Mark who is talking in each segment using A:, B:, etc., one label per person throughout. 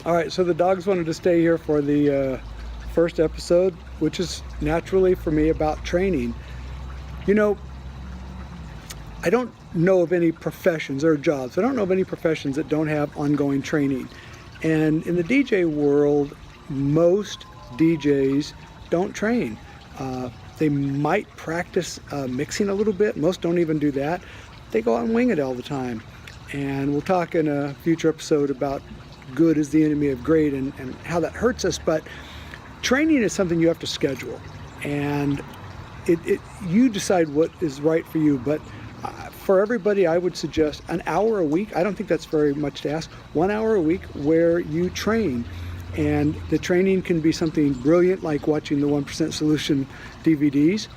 A: All right, so the dogs wanted to stay here for the first episode, which is naturally for me about training. You know, I don't know of any professions or jobs. I don't know of any professions that don't have ongoing training. And in the DJ world, most DJs don't train. They might practice mixing a little bit. Most don't even do that. They go out and wing it all the time. And we'll talk in a future episode about good is the enemy of great and how that hurts us. But training is something you have to schedule. And you decide what is right for you. But for everybody, I would suggest an hour a week. I don't think that's very much to ask. 1 hour a week where you train. And the training can be something brilliant like watching the 1% Solution DVDs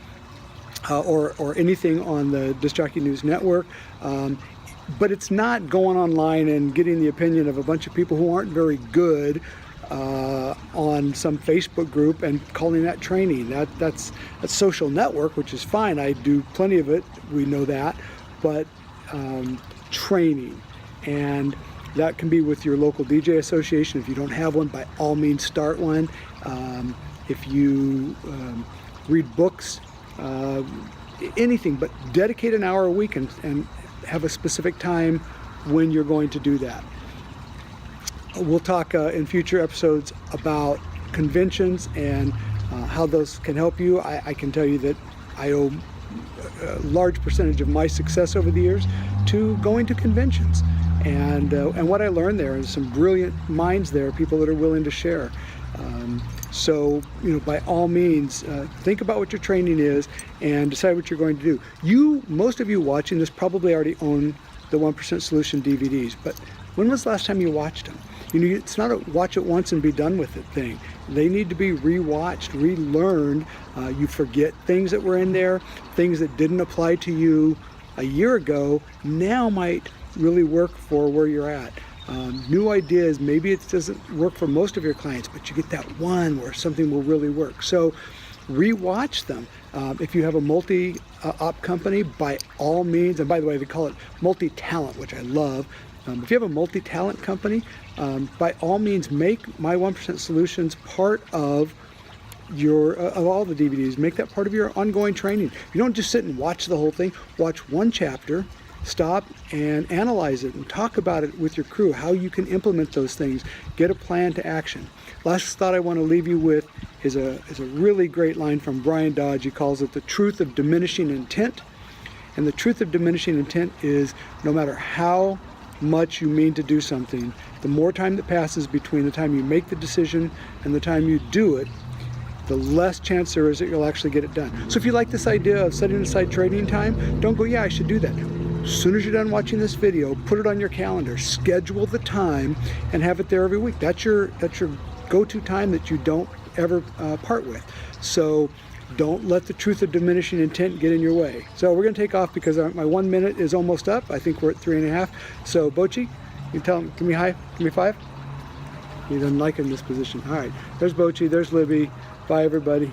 A: or anything on the Disc Jockey News Network. But it's not going online and getting the opinion of a bunch of people who aren't very good on some Facebook group and calling that training. That's a social network, which is fine. I do plenty of it. We know that. But training, and that can be with your local DJ association. If you don't have one, by all means start one. If you read books, anything, but dedicate an hour a week and have a specific time when you're going to do that. We'll talk in future episodes about conventions and how those can help you. I can tell you that I owe a large percentage of my success over the years to going to conventions. And what I learned there is some brilliant minds there, people that are willing to share. So, you know, by all means, think about what your training is and decide what you're going to do. Most of you watching this probably already own the 1% Solution DVDs, but when was the last time you watched them? You know, it's not a watch it once and be done with it thing. They need to be rewatched, relearned. You forget things that were in there, things that didn't apply to you a year ago, now might really work for where you're at. New ideas, maybe it doesn't work for most of your clients, but you get that one where something will really work. So rewatch them. If you have a multi-op company, by all means, and by the way, they call it multi-talent, which I love. If you have a multi-talent company, by all means, make My 1% Solutions part of of all the DVDs. Make that part of your ongoing training. You don't just sit and watch the whole thing. Watch one chapter, stop and analyze it and talk about it with your crew, how you can implement those things, get a plan to action. Last thought I want to leave you with is a really great line from Brian Dodge. He calls it the truth of diminishing intent. And the truth of diminishing intent is no matter how much you mean to do something, the more time that passes between the time you make the decision and the time you do it, the less chance there is that you'll actually get it done. So if you like this idea of setting aside training time, don't go, yeah, I should do that. As soon as you're done watching this video, put it on your calendar, schedule the time, and have it there every week. That's your go-to time that you don't ever part with. So don't let the truth of diminishing intent get in your way. So we're going to take off because my 1 minute is almost up. I think we're at 3.5. So Bochi, you tell him, give me high, give me 5. He doesn't like it in this position. All right, there's Bochi, there's Libby. Bye, everybody.